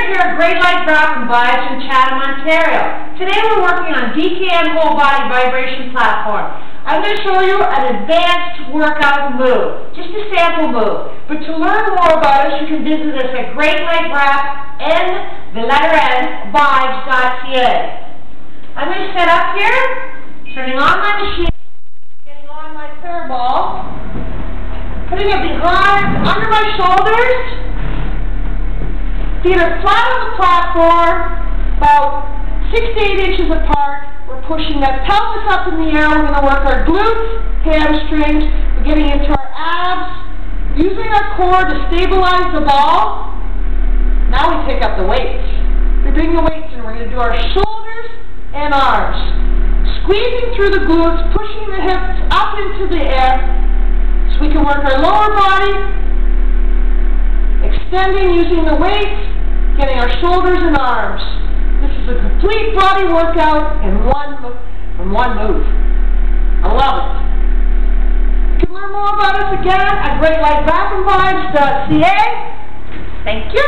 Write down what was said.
here at Great Light Wrap and Vibes in Chatham, Ontario. Today we're working on DKN Whole Body Vibration Platform. I'm going to show you an advanced workout move, just a sample move. But to learn more about us, you can visit us at Great Light Wrap and the letter N, vibes.ca. I'm going to set up here, turning on my machine, getting on my thermal, putting it behind, under my shoulders. Feet are flat on the platform, about 6 to 8 inches apart. We're pushing that pelvis up in the air. We're going to work our glutes, hamstrings. We're getting into our abs, using our core to stabilize the ball. Now we pick up the weights. We bring the weights in. We're going to do our shoulders and arms. Squeezing through the glutes, pushing the hips up into the air so we can work our lower body, extending using the weights, getting our shoulders and arms. This is a complete body workout in one move. I love it. You can learn more about us again at GreatLightWrapandVibes.ca. Thank you.